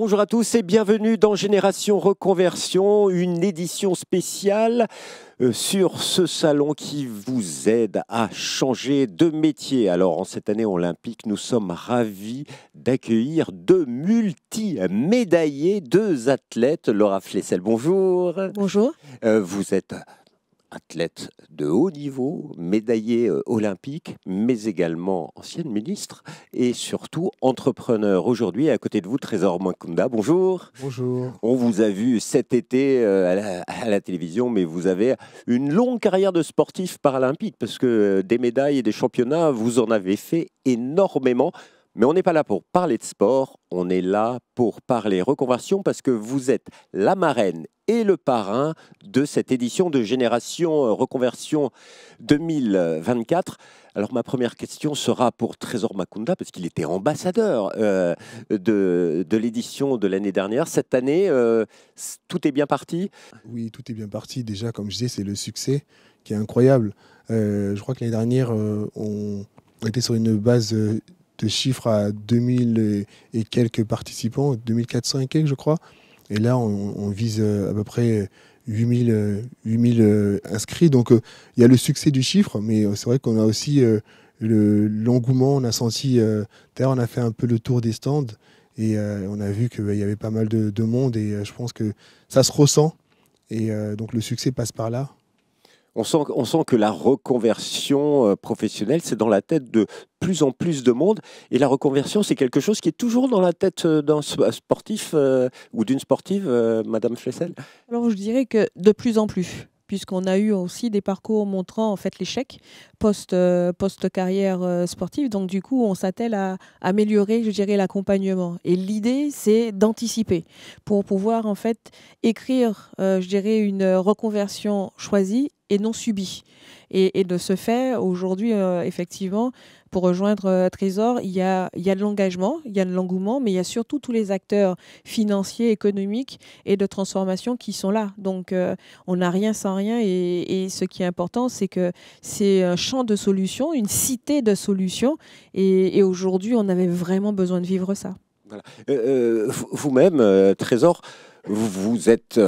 Bonjour à tous et bienvenue dans Génération Reconversion, une édition spéciale sur ce salon qui vous aide à changer de métier. Alors en cette année olympique, nous sommes ravis d'accueillir deux multi-médaillés, deux athlètes. Laura Flessel, bonjour. Bonjour. Vous êtes athlète de haut niveau, médaillé olympique, mais également ancienne ministre et surtout entrepreneur. Aujourd'hui, à côté de vous, Trésor Mwakunda, bonjour. Bonjour. On vous a vu cet été à la télévision, mais vous avez une longue carrière de sportif paralympique parce que des médailles et des championnats, vous en avez fait énormément. Mais on n'est pas là pour parler de sport, on est là pour parler reconversion parce que vous êtes la marraine et le parrain de cette édition de Génération Reconversion 2024. Alors ma première question sera pour Trésor Mwakunda parce qu'il était ambassadeur de l'édition de l'année dernière. Cette année, tout est bien parti? Oui, tout est bien parti. Déjà, comme je disais, c'est le succès qui est incroyable. Je crois que l'année dernière, on était sur une base de chiffres à 2000 et quelques participants, 2400 et quelques, je crois. Et là, on vise à peu près 8000 inscrits. Donc, il y a le succès du chiffre, mais c'est vrai qu'on a aussi l'engouement. On a senti, d'ailleurs, on a fait un peu le tour des stands et on a vu qu'il y avait pas mal de monde et je pense que ça se ressent. Et donc, le succès passe par là. On sent que la reconversion professionnelle, c'est dans la tête de plus en plus de monde. Et la reconversion, c'est quelque chose qui est toujours dans la tête d'un sportif ou d'une sportive, Madame Flessel. Alors je dirais que de plus en plus, puisqu'on a eu aussi des parcours montrant en fait l'échec post-carrière sportive. Donc du coup, on s'attelle à améliorer, je dirais, l'accompagnement. Et l'idée, c'est d'anticiper pour pouvoir en fait écrire, je dirais, une reconversion choisie et non subie. Et de ce fait, aujourd'hui, effectivement, pour rejoindre Trésor, il y a de l'engagement, il y a de l'engouement, mais il y a surtout tous les acteurs financiers, économiques et de transformation qui sont là. Donc, on n'a rien sans rien. Et ce qui est important, c'est que c'est un champ de solutions, une cité de solutions. Et aujourd'hui, on avait vraiment besoin de vivre ça. Voilà. Vous-même, Trésor, vous êtes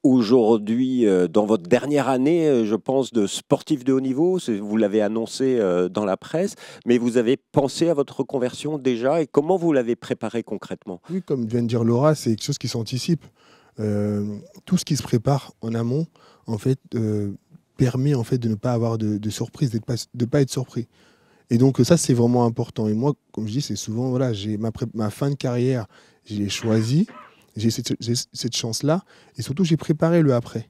aujourd'hui dans votre dernière année, je pense, de sportif de haut niveau. Vous l'avez annoncé dans la presse, mais vous avez pensé à votre reconversion déjà et comment vous l'avez préparé concrètement? Oui, comme vient de dire Laura, c'est quelque chose qui s'anticipe. Tout ce qui se prépare en amont, en fait, permet en fait de ne pas avoir de surprise, de ne pas être surpris. Et donc ça, c'est vraiment important. Et moi, comme je dis, c'est souvent, voilà, j'ai ma fin de carrière, je l'ai choisie, j'ai cette chance-là, et surtout, j'ai préparé le après.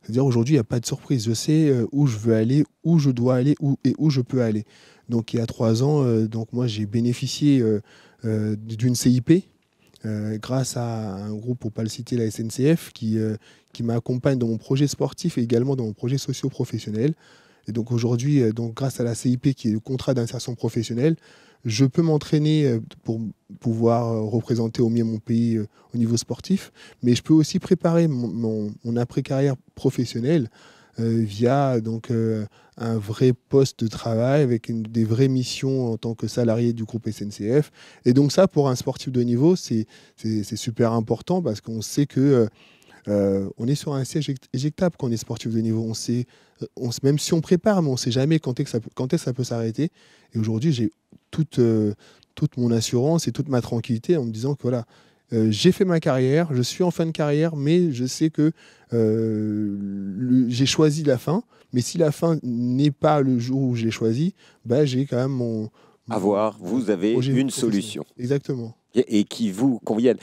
C'est-à-dire, aujourd'hui, il n'y a pas de surprise. Je sais où je veux aller, où je dois aller, et où je peux aller. Donc, il y a 3 ans, donc moi, j'ai bénéficié d'une CIP, grâce à un groupe, pour ne pas le citer, la SNCF, qui m'accompagne dans mon projet sportif et également dans mon projet socio-professionnel. Et donc aujourd'hui, donc grâce à la CIP, qui est le contrat d'insertion professionnelle, je peux m'entraîner pour pouvoir représenter au mieux mon pays au niveau sportif, mais je peux aussi préparer mon après-carrière professionnelle via donc, un vrai poste de travail avec des vraies missions en tant que salarié du groupe SNCF. Et donc ça, pour un sportif de haut niveau, c'est super important parce qu'on sait que on est sur un siège éjectable quand on est sportif de niveau. Même si on prépare, mais on ne sait jamais quand est-ce que ça peut s'arrêter. Et aujourd'hui, j'ai toute mon assurance et toute ma tranquillité en me disant que voilà, j'ai fait ma carrière, je suis en fin de carrière, mais je sais que j'ai choisi la fin. Mais si la fin n'est pas le jour où je l'ai choisi, bah, j'ai quand même Vous avez une solution. Exactement. Et qui vous conviennent.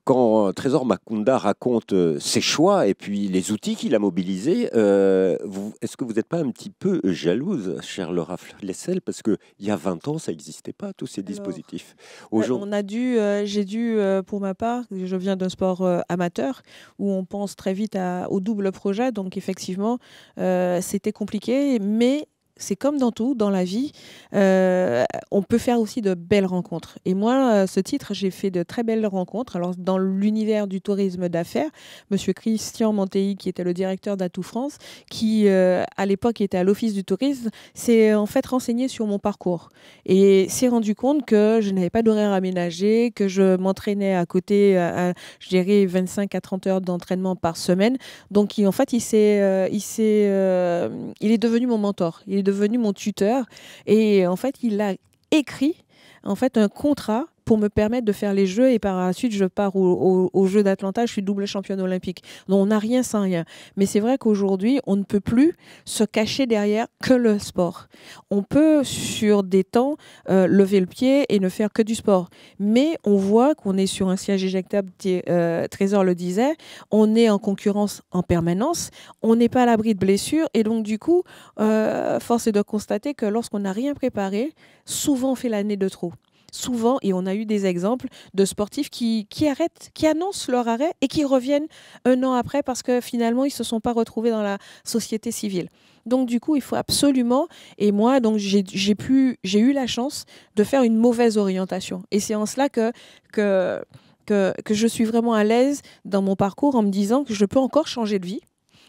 Quand Trésor Mwakunda raconte ses choix et puis les outils qu'il a mobilisés, est-ce que vous n'êtes pas un petit peu jalouse, chère Laura Flessel, parce qu'il y a 20 ans, ça n'existait pas, tous ces dispositifs. J'ai dû, pour ma part, je viens d'un sport amateur où on pense très vite au double projet, donc effectivement, c'était compliqué, mais c'est comme dans tout, dans la vie, on peut faire aussi de belles rencontres. Et moi, ce titre, j'ai fait de très belles rencontres. Alors, dans l'univers du tourisme d'affaires, Monsieur Christian Mantéi, qui était le directeur d'Atout France, qui, à l'époque, était à l'Office du tourisme, s'est en fait renseigné sur mon parcours. Et s'est rendu compte que je n'avais pas d'horaire aménagé, que je m'entraînais à côté, je dirais, 25 à 30 heures d'entraînement par semaine. Donc, en fait, il est devenu mon mentor, il est devenu mon tuteur. Et en fait, il a écrit en fait, un contrat pour me permettre de faire les Jeux. Et par la suite, je pars aux Jeux d'Atlanta. Je suis double championne olympique. Donc, on n'a rien sans rien. Mais c'est vrai qu'aujourd'hui, on ne peut plus se cacher derrière que le sport. On peut, sur des temps, lever le pied et ne faire que du sport. Mais on voit qu'on est sur un siège éjectable, Trésor le disait, on est en concurrence en permanence, on n'est pas à l'abri de blessures. Et donc, du coup, force est de constater que lorsqu'on n'a rien préparé, souvent on fait l'année de trop. Souvent, et on a eu des exemples de sportifs qui arrêtent, qui annoncent leur arrêt et qui reviennent un an après parce que finalement, ils ne se sont pas retrouvés dans la société civile. Donc, du coup, il faut absolument... Et moi, donc, j'ai eu la chance de faire une mauvaise orientation. Et c'est en cela que je suis vraiment à l'aise dans mon parcours en me disant que je peux encore changer de vie.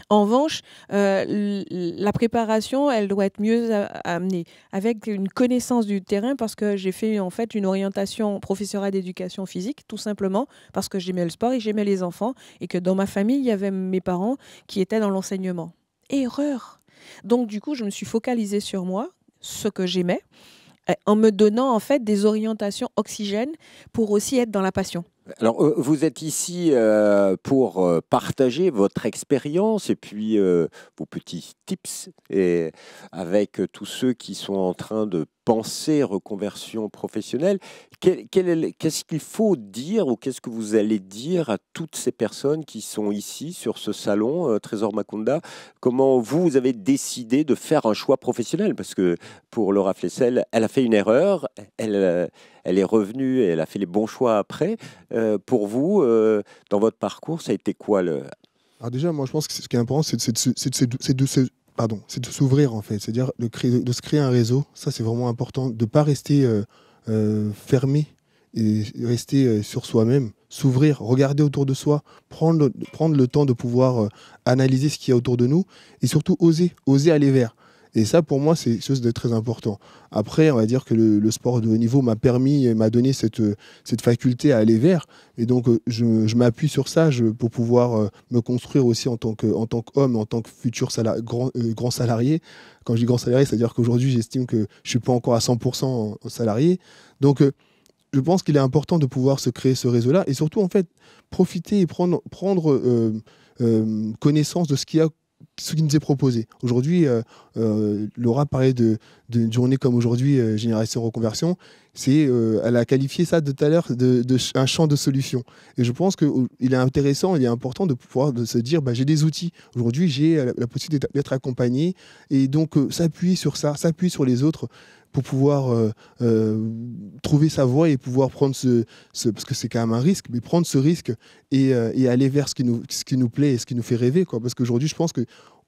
En revanche, la préparation, elle doit être mieux amenée avec une connaissance du terrain parce que j'ai fait en fait une orientation professorat d'éducation physique, tout simplement parce que j'aimais le sport et j'aimais les enfants et que dans ma famille, il y avait mes parents qui étaient dans l'enseignement. Erreur. Donc du coup, je me suis focalisée sur moi, ce que j'aimais, en me donnant en fait des orientations oxygènes pour aussi être dans la passion. Alors, vous êtes ici pour partager votre expérience et puis vos petits tips et avec tous ceux qui sont en train de penser reconversion professionnelle. Qu'est-ce qu'il faut dire ou qu'est-ce que vous allez dire à toutes ces personnes qui sont ici sur ce salon, Trésor Macounda? Comment vous avez décidé de faire un choix professionnel? Parce que pour Laura Flessel, elle a fait une erreur, elle est revenue et elle a fait les bons choix après. Pour vous, dans votre parcours, ça a été quoi Alors déjà, moi je pense que ce qui est important, c'est de s'ouvrir en fait, c'est-à-dire de se créer un réseau. Ça c'est vraiment important, de ne pas rester fermé et rester sur soi-même, s'ouvrir, regarder autour de soi, prendre le temps de pouvoir analyser ce qu'il y a autour de nous et surtout oser aller vers. Et ça, pour moi, c'est quelque chose de très important. Après, on va dire que le sport de haut niveau m'a donné cette faculté à aller vers. Et donc, je m'appuie sur ça pour pouvoir me construire aussi en tant qu'homme, en tant que futur grand salarié. Quand je dis grand salarié, c'est-à-dire qu'aujourd'hui, j'estime que je ne suis pas encore à 100% salarié. Donc, je pense qu'il est important de pouvoir se créer ce réseau-là et surtout, en fait, profiter et prendre connaissance de ce qu'il y a, ce qui nous est proposé. Aujourd'hui, Laura parlait d'une journée comme aujourd'hui, Génération Reconversion. Elle a qualifié ça tout à l'heure un champ de solutions. Et je pense qu'il est intéressant, il est important de pouvoir se dire, j'ai des outils. Aujourd'hui, j'ai la possibilité d'être accompagné. Et donc, s'appuyer sur ça, s'appuyer sur les autres pour pouvoir trouver sa voie et pouvoir prendre parce que c'est quand même un risque, mais prendre ce risque et aller vers ce qui nous plaît et ce qui nous fait rêver, quoi. Parce qu'aujourd'hui, je pense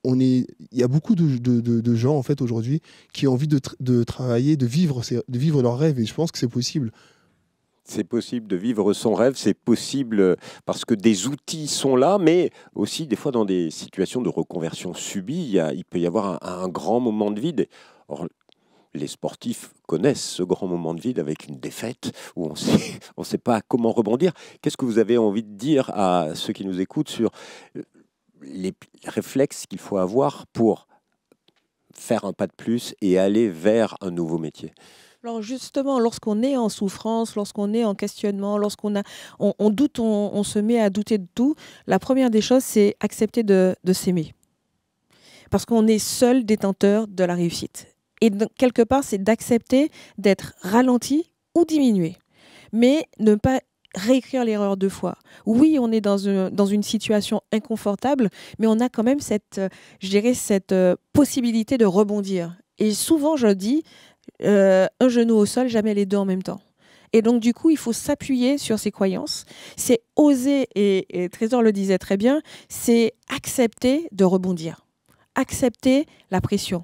il y a beaucoup de gens en fait aujourd'hui qui ont envie de travailler, de vivre leurs rêves, et je pense que c'est possible. C'est possible de vivre son rêve, c'est possible parce que des outils sont là, mais aussi des fois dans des situations de reconversion subie, il peut y avoir un grand moment de vide. Or, les sportifs connaissent ce grand moment de vide avec une défaite où on sait pas comment rebondir. Qu'est-ce que vous avez envie de dire à ceux qui nous écoutent sur les réflexes qu'il faut avoir pour faire un pas de plus et aller vers un nouveau métier? Alors justement, lorsqu'on est en souffrance, lorsqu'on est en questionnement, on doute, on se met à douter de tout, la première des choses, c'est accepter de s'aimer. Parce qu'on est seul détenteur de la réussite. Et quelque part, c'est d'accepter d'être ralenti ou diminué. Mais ne pas réécrire l'erreur deux fois. Oui, on est dans une situation inconfortable, mais on a quand même cette possibilité de rebondir. Et souvent, je dis, un genou au sol, jamais les deux en même temps. Et donc, du coup, il faut s'appuyer sur ses croyances. C'est oser, et Trésor le disait très bien, c'est accepter de rebondir. Accepter la pression.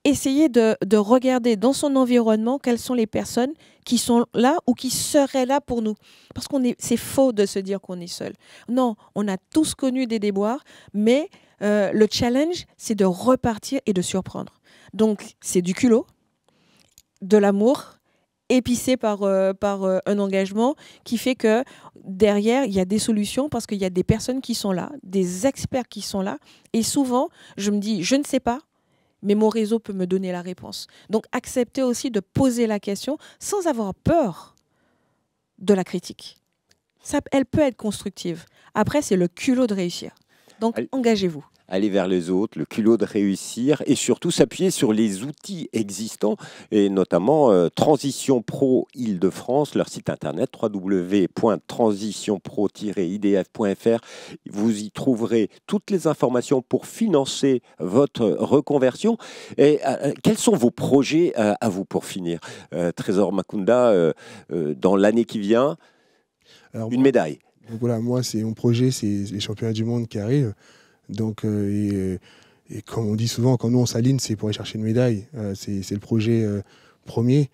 essayer de regarder dans son environnement quelles sont les personnes qui sont là ou qui seraient là pour nous. Parce c'est faux de se dire qu'on est seul. Non, on a tous connu des déboires, mais le challenge, c'est de repartir et de surprendre. Donc, c'est du culot, de l'amour, épicé par un engagement qui fait que derrière, il y a des solutions parce qu'il y a des personnes qui sont là, des experts qui sont là. Et souvent, je me dis, je ne sais pas, mais mon réseau peut me donner la réponse. Donc, accepter aussi de poser la question sans avoir peur de la critique. Elle peut être constructive. Après, c'est le culot de réussir. Donc, engagez-vous. Aller vers les autres, le culot de réussir et surtout s'appuyer sur les outils existants et notamment Transition Pro Île-de-France, leur site internet www.transitionpro-idf.fr. Vous y trouverez toutes les informations pour financer votre reconversion. Et quels sont vos projets à vous pour finir, Trésor Makunda, dans l'année qui vient? Alors, une médaille. Donc voilà, moi, mon projet, c'est les championnats du monde qui arrivent. Donc, et comme on dit souvent, quand nous on s'aligne, c'est pour aller chercher une médaille. C'est le projet premier.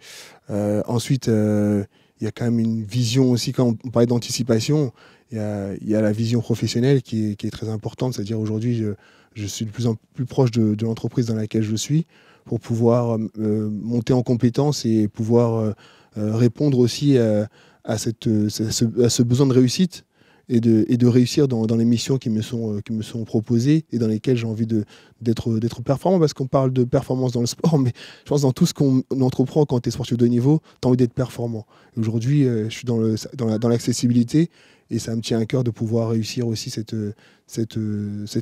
Ensuite, il y a quand même une vision aussi, quand on parlait d'anticipation, il y a la vision professionnelle qui est très importante. C'est-à-dire aujourd'hui, je suis de plus en plus proche de l'entreprise dans laquelle je suis pour pouvoir monter en compétences et pouvoir répondre aussi à ce besoin de réussite. Et de réussir dans les missions qui me sont proposées et dans lesquelles j'ai envie d'être performant, parce qu'on parle de performance dans le sport, mais je pense dans tout ce qu'on entreprend quand tu es sportif de haut niveau, tu as envie d'être performant. Aujourd'hui, je suis dans l'accessibilité et ça me tient à cœur de pouvoir réussir aussi cette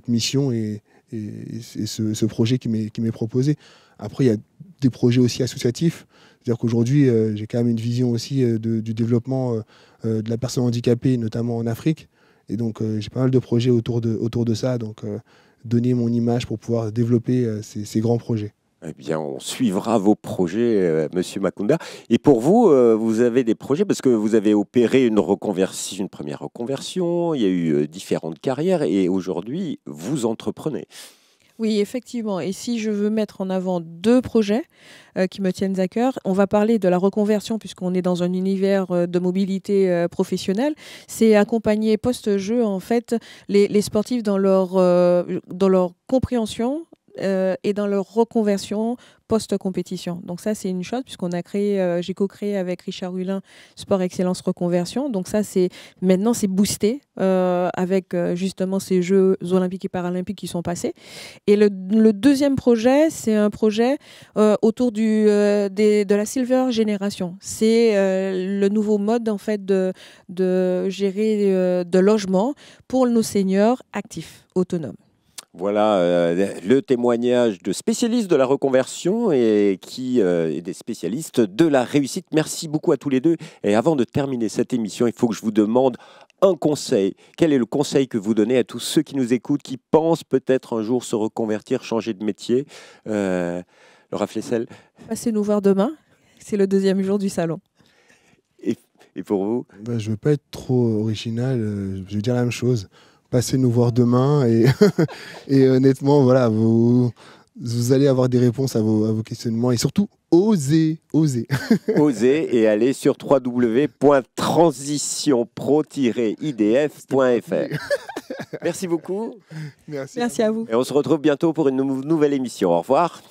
mission et ce projet qui m'est proposé. Après, il y a des projets aussi associatifs. C'est-à-dire qu'aujourd'hui, j'ai quand même une vision aussi du développement de la personne handicapée, notamment en Afrique. Et donc, j'ai pas mal de projets autour de ça. Donc, donner mon image pour pouvoir développer ces grands projets. Eh bien, on suivra vos projets, Monsieur Makunda. Et pour vous, vous avez des projets parce que vous avez opéré une première reconversion, il y a eu différentes carrières et aujourd'hui, vous entreprenez. Oui, effectivement. Et si je veux mettre en avant 2 projets qui me tiennent à cœur, on va parler de la reconversion puisqu'on est dans un univers de mobilité professionnelle. C'est accompagner post-jeu en fait les sportifs dans leur compréhension et dans leur reconversion post-compétition. Donc ça, c'est une chose, puisqu'on a j'ai co-créé avec Richard Hulin Sport Excellence Reconversion. Donc ça, maintenant, c'est boosté avec justement ces Jeux olympiques et paralympiques qui sont passés. Et le deuxième projet, c'est un projet autour de la Silver Generation. C'est le nouveau mode, en fait, de gérer de logement pour nos seniors actifs, autonomes. Voilà le témoignage de spécialistes de la reconversion et des spécialistes de la réussite. Merci beaucoup à tous les deux. Et avant de terminer cette émission, il faut que je vous demande un conseil. Quel est le conseil que vous donnez à tous ceux qui nous écoutent, qui pensent peut-être un jour se reconvertir, changer de métier? Laura Flessel. Passez nous voir demain. C'est le 2e jour du salon. Et pour vous? Je ne veux pas être trop original. Je vais dire la même chose. Passez nous voir demain et honnêtement, voilà, vous allez avoir des réponses à vos questionnements et surtout, osez. Osez et allez sur www.transitionpro-idf.fr. Merci beaucoup. Merci à vous. Et on se retrouve bientôt pour une nouvelle émission. Au revoir.